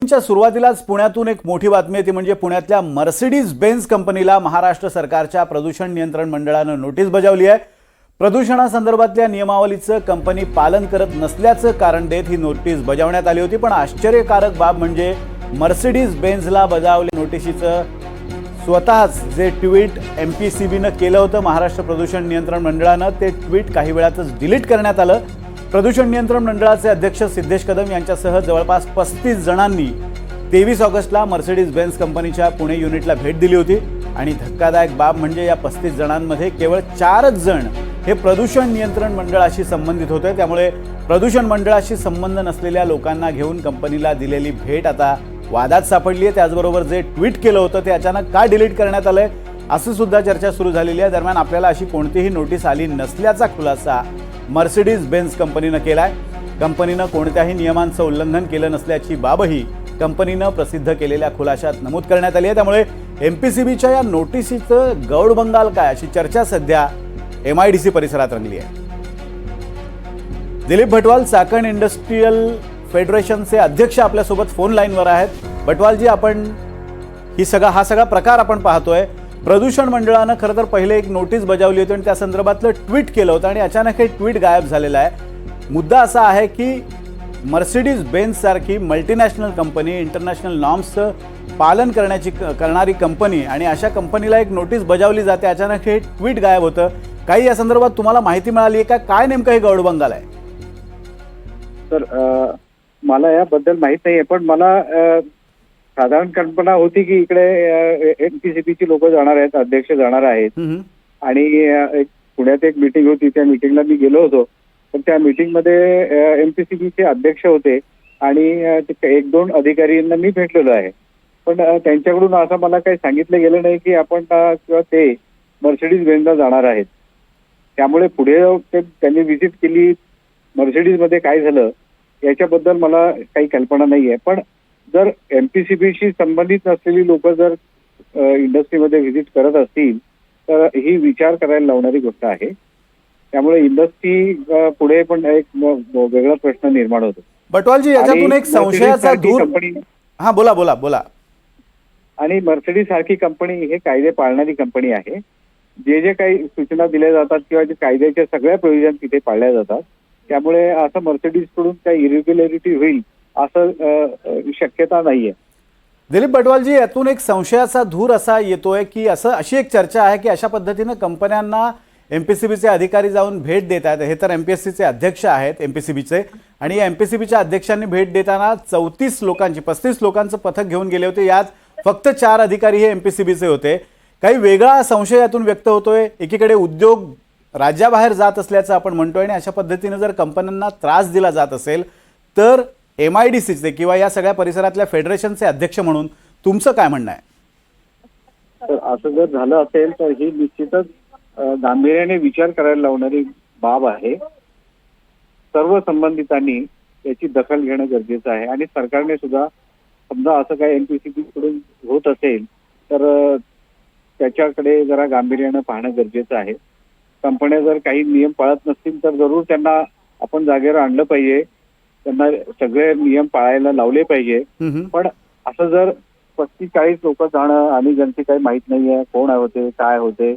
च्या सुरुवातीलाच पुण्यातून एक मोठी बातमी आहे, ती म्हणजे पुण्यातल्या मर्सिडीज बेन्झ कंपनीला महाराष्ट्र सरकारच्या प्रदूषण नियंत्रण मंडळानं नोटीस बजावली आहे। प्रदूषणासंदर्भातल्या नियमावलीचं कंपनी पालन करत नसल्याचं कारण देत ही नोटीस बजावण्यात आली होती। पण आश्चर्यकारक बाब म्हणजे मर्सिडीज बेन्झला बजावलेल्या नोटीसीचं स्वतःच जे ट्विट एमपीसीबीनं केलं होतं महाराष्ट्र प्रदूषण नियंत्रण मंडळानं, ते ट्विट काही वेळातच डिलीट करण्यात आलं। प्रदूषण नियंत्रण मंडळाचे अध्यक्ष सिद्धेश कदम यांच्यासह जवळपास 35 जणांनी 23 ऑगस्टला मर्सिडीज बेन्झ कंपनीच्या पुणे युनिटला भेट दिली होती आणि धक्कादायक बाब म्हणजे या 35 जणांमध्ये केवळ 4च जण हे प्रदूषण नियंत्रण मंडळाशी संबंधित होते। त्यामुळे प्रदूषण मंडळाशी संबंध नसलेल्या लोकांना घेऊन कंपनीला दिलेली भेट आता वादात सापडली आहे। त्याचबरोबर जे ट्विट केलं होतं ते अचानक का डिलीट करण्यात आलंय असं सुद्धा चर्चा सुरू झालेली आहे। दरम्यान आपल्याला अशी कोणतीही नोटीस आली नसल्याचा खुलासा मर्सिडीज बेन्झ कंपनीनं केलाय। कंपनीनं कोणत्याही नियमांचं उल्लंघन केलं नसल्याची बाबही कंपनीनं प्रसिद्ध केलेल्या खुलाशात नमूद करण्यात आली आहे। त्यामुळे एमपीसीबीच्या या नोटीसीचं गौडबंगाल काय अशी चर्चा सध्या एमआयडीसी परिसरात रंगली आहे। दिलीप भटवाल चाकण इंडस्ट्रियल फेडरेशनचे अध्यक्ष आपल्यासोबत फोन लाईनवर आहेत। भटवालजी, आपण हा सगळा प्रकार आपण पाहतोय। प्रदूषण मंडळानं खरं तर पहिले एक नोटीस बजावली होती आणि त्या संदर्भातलं ट्विट केलं होतं आणि अचानक हे ट्विट गायब झालेलं आहे। मुद्दा असा आहे की मर्सिडीज बेन्झ सारखी मल्टीनॅशनल कंपनी, इंटरनॅशनल नॉर्म्सचं पालन करणारी कंपनी आणि अशा कंपनीला एक नोटीस बजावली जाते, अचानक हे ट्विट गायब होतं। काही या संदर्भात तुम्हाला माहिती मिळाली आहे का? काय नेमकं हे गौडबंगाल आहे? तर मला याबद्दल माहित नाहीये, पण मला साधारण कल्पना होती की इकडे एमपीसीबीची लोक जाणार आहेत, अध्यक्ष जाणार आहेत आणि एक पुण्यात एक मीटिंग होती, त्या मीटिंगला मी गेलो होतो। पण त्या मीटिंगमध्ये एमपीसीबीचे अध्यक्ष होते आणि 1-2 अधिकाऱ्यांना मी भेटलेलो आहे। पण त्यांच्याकडून असं मला काही सांगितलं गेलं नाही की आपण किंवा ते मर्सिडीज बेन्झला जाणार आहेत। त्यामुळे पुढे त्यांनी व्हिजिट केली, मर्सिडीजमध्ये काय झालं याच्याबद्दल मला काही कल्पना नाहीये। पण जर एमपीसीबीशी संबंधित नसलेली लोक जर इंडस्ट्रीमध्ये व्हिजिट करत असतील तर ही विचार करायला लावणारी गोष्ट आहे। त्यामुळे इंडस्ट्री पुढे पण एक वेगळा प्रश्न निर्माण होतो। भटवालजी, याच्यातून एक संशयाचा दूर बोला। आणि मर्सिडीज सारखी कंपनी हे कायदे पाळणारी कंपनी आहे। जे काही सूचना दिल्या जातात किंवा जे कायद्याच्या सगळ्या प्रोव्हिजन तिथे पाळल्या जातात, त्यामुळे असं मर्सिडीज कडून काही इरेग्युलॅरिटी होईल असं शक्यता नाहीये। दिलीप भटवालजी, यातून एक संशयाचा धूर असा येतोय की अशी एक चर्चा आहे की अशा पद्धतीनं कंपन्यांना एमपीसीबीचे अधिकारी जाऊन भेट देत आहेत। हे तर एमपीएससीचे अध्यक्ष आहेत एमपीसीबीचे, आणि या एमपीसीबीच्या अध्यक्षांनी भेट देताना 35 लोकांचं पथक घेऊन गेले होते। यात फक्त 4 अधिकारी हे एमपीसीबीचे होते। काही वेगळा संशय यातून व्यक्त होतोय। एकीकडे उद्योग राज्याबाहेर जात असल्याचं आपण म्हणतोय आणि अशा पद्धतीनं जर कंपन्यांना त्रास दिला जात असेल तर एमआयडीसीचे किंवा या सगळ्या परिसरातल्या फेडरेशनचे अध्यक्ष म्हणून तुमचं काय म्हणणं आहे? तर असं जर झालं असेल तर ही निश्चितच गांभीर्याने विचार करायला लावणारी बाब आहे। सर्व संबंधितांनी याची दखल घेणं गरजेचं आहे आणि सरकारने सुद्धा समजा असं काही एमपीसीबी कडून होत असेल तर त्याच्याकडे जरा गांभीर्यानं पाहणं गरजेचं आहे। कंपन्या जर काही नियम पाळत नसतील तर जरूर त्यांना आपण जागेवर आणलं पाहिजे, त्यांना सगळे नियम पाळायला लावले पाहिजे। पण असं जर 35-40 लोक जाणं आणि ज्यांची काही माहित नाहीये कोण होते काय होते,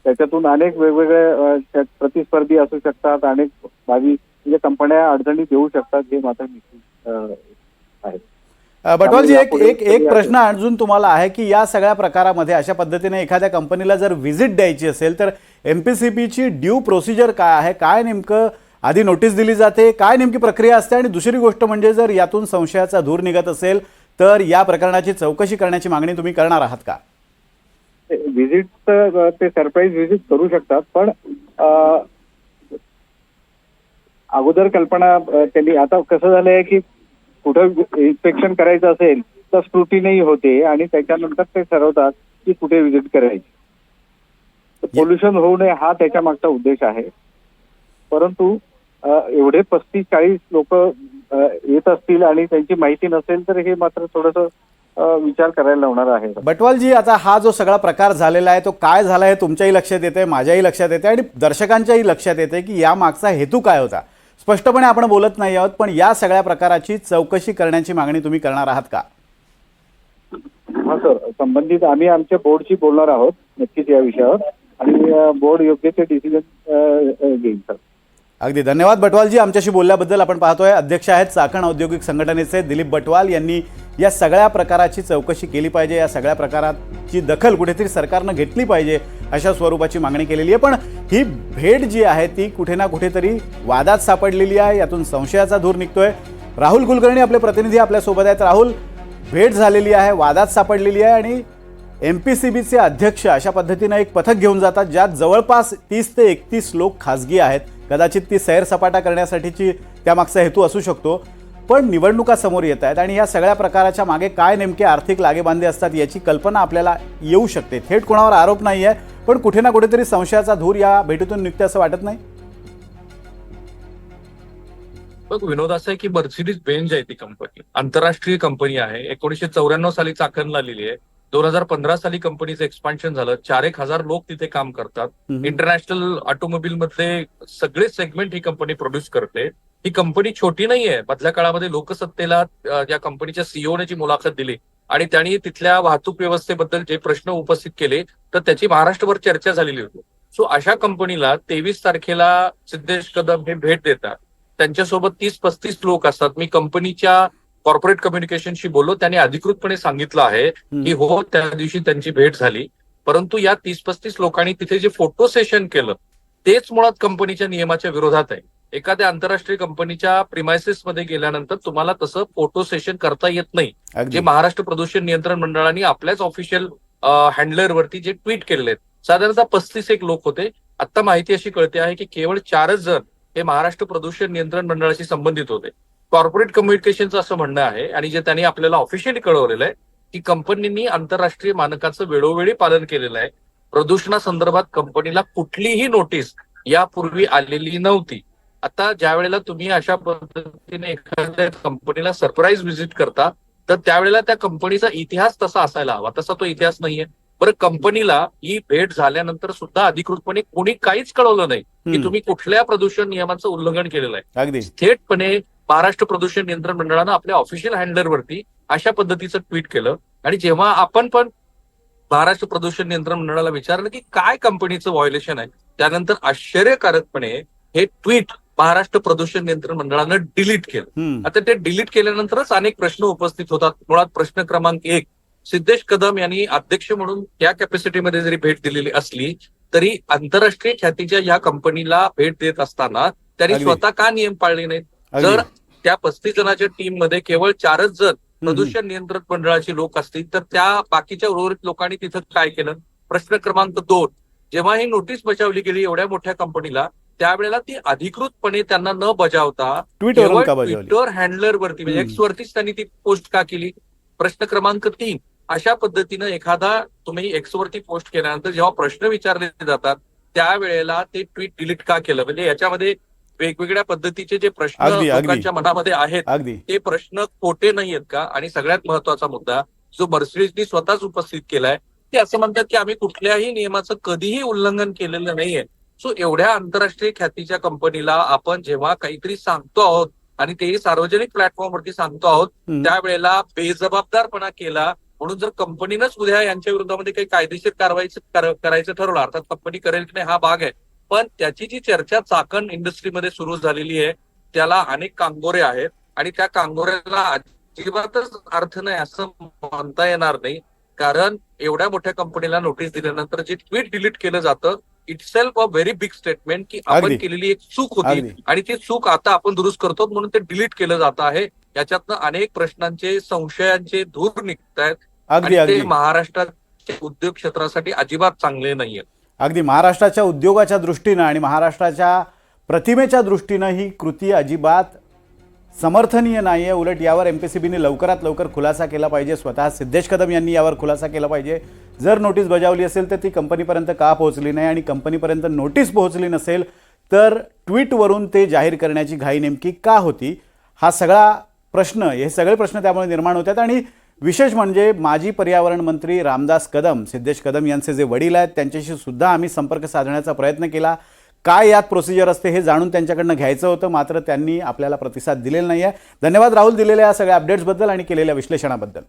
त्याच्यातून अनेक वेगवेगळे प्रतिस्पर्धी असू शकतात, अनेक भावी म्हणजे कंपन्या अडचणी देऊ शकतात, हे मात्र निश्चित आहे। भटवालजी, एक प्रश्न अजून तुम्हाला आहे की या सगळ्या प्रकारामध्ये अशा पद्धतीने एखाद्या कंपनीला जर व्हिजिट द्यायची असेल तर एमपीसीबीची ड्यू प्रोसिजर काय आहे? काय नेमकं आधी नोटीस दिली जाते, काय नेमकी प्रक्रिया असते? आणि दुसरी गोष्ट म्हणजे जर यातून संशयाचा धूर निघत असेल तर या प्रकरणाची चौकशी करण्याची मागणी तुम्ही करणार आहात का? व्हिजिट ते सरप्राईज व्हिजिट करू शकतात, पण अगोदर कल्पना त्यांनी, आता कसं झालंय की कुठं इन्स्पेक्शन करायचं असेल तर स्क्रुटिनी होते आणि त्याच्यानंतर ते ठरवतात की कुठे व्हिजिट करायची। पोल्युशन होऊ नये हा त्याच्या मागचा उद्देश आहे। परंतु एवढे 35-40 लोक येत असतील आणि त्यांची माहिती नसेल तर हे मात्र थोडंसं विचार करायला लावणार आहे। भटवालजी, आता हा जो सगळा प्रकार झालेला आहे तो काय झाला हे तुमच्याही लक्षात येते, माझ्याही लक्षात येते आणि दर्शकांच्याही लक्षात येते की या मागचा हेतू काय होता। स्पष्टपणे आपण बोलत नाही आहोत, पण या सगळ्या प्रकाराची चौकशी करण्याची मागणी तुम्ही करणार आहात का? हा सर, संबंधित आम्ही आमच्या बोर्डशी बोलणार आहोत नक्कीच या विषयावर, आणि बोर्ड योग्य ते डिसिजन घेईल सर. अगदी धन्यवाद बटवालजी आमच्याशी बोलल्याबद्दल. आपण पाहतोय अध्यक्ष आहेत चाकण औद्योगिक संघटनेचे दिलीप बटवाल यांनी या सगळ्या प्रकाराची चौकशी केली पाहिजे, या सगळ्या प्रकाराची दखल कुठेतरी सरकारनं घेतली पाहिजे अशा स्वरूपाची मागणी केलेली आहे. पण ही भेट जी आहे ती कुठे ना कुठेतरी वादात सापडलेली आहे, यातून संशयाचा धूर निघतोय. राहुल कुलकर्णी आपले प्रतिनिधी आपल्यासोबत आहेत. राहुल, भेट झालेली आहे, वादात सापडलेली आहे आणि MPCBचे अध्यक्ष अशा पद्धतीनं एक पथक घेऊन जातात ज्यात जवळपास 30 ते 31 लोक खासगी आहेत. कदाचित ती सैरसपाटा करण्यासाठीची त्यामागचा हेतू असू शकतो, पण निवडणुका समोर येत आहेत आणि या सगळ्या प्रकाराच्या मागे काय नेमके आर्थिक लागेबांधे असतात याची कल्पना आपल्याला येऊ शकते. थेट कोणावर आरोप नाही आहे, पण कुठे ना कुठेतरी संशयाचा धूर या भेटीतून निघते असं वाटत नाही? बघ विनोद, असं आहे की मर्सिडीज बेंज आहे ती कंपनी, आंतरराष्ट्रीय कंपनी आहे. 1994 साली चाकणला आलेली आहे. 2015 साली कंपनीचं एक्सपान्शन झालं. 4,000 लोक तिथे काम करतात. इंटरनॅशनल ऑटोमोबाईल मधले सगळे सेगमेंट ही कंपनी प्रोड्यूस करते. ही कंपनी छोटी नाहीये. मधल्या काळामध्ये लोकसत्तेला या कंपनीच्या सीईओने जी मुलाखत दिली आणि त्यांनी तिथल्या वाहतूक व्यवस्थेबद्दल जे प्रश्न उपस्थित केले तर त्याची महाराष्ट्रभर चर्चा झालेली होती. सो अशा कंपनीला 23 तारखेला सिद्धेश कदम हे भेट देतात. त्यांच्यासोबत 30-35 लोक असतात. मी कंपनीच्या कॉर्पोरेट कम्युनिकेशनशी बोललो, त्यांनी अधिकृतपणे सांगितलं आहे की हो, त्या दिवशी त्यांची भेट झाली. परंतु या 30-35 लोकांनी तिथे जे फोटो सेशन केलं तेच मुळात कंपनीच्या नियमाच्या विरोधात आहे. एखाद्या आंतरराष्ट्रीय कंपनीच्या प्रिमायसेस मध्ये गेल्यानंतर तुम्हाला तसं फोटो सेशन करता येत नाही. जे महाराष्ट्र प्रदूषण नियंत्रण मंडळाने आपल्याच ऑफिशियल हँडलरवरती जे ट्विट केलेले आहेत, साधारणतः 35 एक लोक होते. आता माहिती अशी कळते आहे की केवळ 4च जण हे महाराष्ट्र प्रदूषण नियंत्रण मंडळाशी संबंधित होते. कॉर्पोरेट कम्युनिकेशनचं असं म्हणणं आहे आणि जे त्यांनी आपल्याला ऑफिशियली कळवलेलं आहे की कंपनींनी आंतरराष्ट्रीय मानकाचं वेळोवेळी पालन केलेलं आहे. प्रदूषणासंदर्भात कंपनीला कुठलीही नोटीस यापूर्वी आलेली नव्हती. आता ज्या वेळेला तुम्ही अशा पद्धतीने एखाद्या कंपनीला सरप्राईज व्हिजिट करता तर त्यावेळेला त्या कंपनीचा इतिहास तसा असायला हवा, तसा तो इतिहास नाहीये. बरं, कंपनीला ही भेट झाल्यानंतर सुद्धा अधिकृतपणे कोणी काहीच कळवलं नाही की तुम्ही कुठल्या प्रदूषण नियमांचं उल्लंघन केलेलं आहे. अगदी थेटपणे महाराष्ट्र प्रदूषण नियंत्रण मंडळानं आपल्या ऑफिशियल हँडलरवरती अशा पद्धतीचं ट्विट केलं. आणि जेव्हा आपण पण महाराष्ट्र प्रदूषण नियंत्रण मंडळाला विचारलं की काय कंपनीचं व्हायोलेशन आहे, त्यानंतर आश्चर्यकारकपणे हे ट्विट महाराष्ट्र प्रदूषण नियंत्रण मंडळानं डिलीट केलं. आता ते डिलीट केल्यानंतरच अनेक प्रश्न उपस्थित होतात. मुळात प्रश्न क्रमांक 1, सिद्धेश कदम यांनी अध्यक्ष म्हणून त्या कॅपॅसिटीमध्ये जरी भेट दिलेली असली तरी आंतरराष्ट्रीय ख्यातीच्या या कंपनीला भेट देत असताना त्यांनी स्वतः का नियम पाळले नाहीत? जर त्या 35 जणांच्या टीम मध्ये केवळ 4च जण प्रदूषण नियंत्रण मंडळाचे लोक असतील तर त्या बाकीच्या उर्वरित लोकांनी तिथं काय केलं? प्रश्न क्रमांक 2, जेव्हा ही नोटीस बजावली गेली एवढ्या मोठ्या कंपनीला, त्यावेळेला ती अधिकृतपणे त्यांना न बजावता ट्विटर हँडलरवरती म्हणजे एक्स वरतीच त्यांनी ती पोस्ट का केली? प्रश्न क्रमांक 3, अशा पद्धतीनं एखादा तुम्ही एक्स वरती पोस्ट केल्यानंतर जेव्हा प्रश्न विचारले जातात त्यावेळेला ते ट्विट डिलीट का केलं? म्हणजे याच्यामध्ये वेगवेगळ्या पद्धतीचे जे प्रश्न लोकांच्या मनामध्ये आहेत ते प्रश्न खोटे नाही आहेत का? आणि सगळ्यात महत्वाचा मुद्दा जो मर्सिडीजनी स्वतःच उपस्थित केलाय, ते असं म्हणतात की आम्ही कुठल्याही नियमाचं कधीही उल्लंघन केलेलं नाहीये. सो एवढ्या आंतरराष्ट्रीय ख्यातीच्या कंपनीला आपण जेव्हा काहीतरी सांगतो आहोत आणि तेही सार्वजनिक प्लॅटफॉर्मवरती सांगतो आहोत त्यावेळेला बेजबाबदारपणा केला म्हणून जर कंपनीनंच उद्या यांच्या विरोधामध्ये काही कायदेशीर कारवाई करायचं ठरवलं, अर्थात कंपनी करेल की नाही हा भाग आहे, पण त्याची जी चर्चा चाकण इंडस्ट्रीमध्ये सुरू झालेली आहे त्याला अनेक कांगोरे आहेत आणि त्या कांगोऱ्याला अजिबातच अर्थ नाही असं म्हणता येणार नाही. कारण एवढ्या मोठ्या कंपनीला नोटीस दिल्यानंतर जे ट्विट डिलीट केलं जातं itself a very big statement की आपण केलेली एक चूक होती आणि ती चूक आता आपण दुरुस्त करतो म्हणून ते डिलीट केलं जात आहे. याच्यातनं अनेक प्रश्नांचे संशयांचे धूर निघत आहेत आणि ते महाराष्ट्राच्या उद्योग क्षेत्रासाठी अजिबात चांगले नाहीये. अगदी महाराष्ट्राच्या उद्योगाच्या दृष्टीनं आणि महाराष्ट्राच्या प्रतिमेच्या दृष्टीनं ही कृती अजिबात समर्थनीय नाही आहे. उलट यावर MPCBने लवकरात लवकर खुलासा केला पाहिजे. स्वतः सिद्धेश कदम यांनी यावर खुलासा केला पाहिजे. जर नोटीस बजावली असेल तर ती कंपनीपर्यंत का पोहोचली नाही आणि कंपनीपर्यंत नोटीस पोहोचली नसेल तर ट्विटवरून ते जाहीर करण्याची घाई नेमकी का होती? हा सगळा प्रश्न, हे सगळे प्रश्न त्यामुळे निर्माण होतात. आणि विशेष म्हणजे माजी पर्यावरण मंत्री रामदास कदम, सिद्धेश कदम यांचे जे वडील आहेत त्यांच्याशी सुद्धा आम्ही संपर्क साधण्याचा प्रयत्न केला. काय यात प्रोसिजर असते हे जाणून त्यांच्याकडनं घ्यायचं होतं, मात्र त्यांनी आपल्याला प्रतिसाद दिलेला नाही आहे. धन्यवाद राहुल, दिलेल्या या सगळ्या अपडेट्सबद्दल आणि केलेल्या विश्लेषणाबद्दल.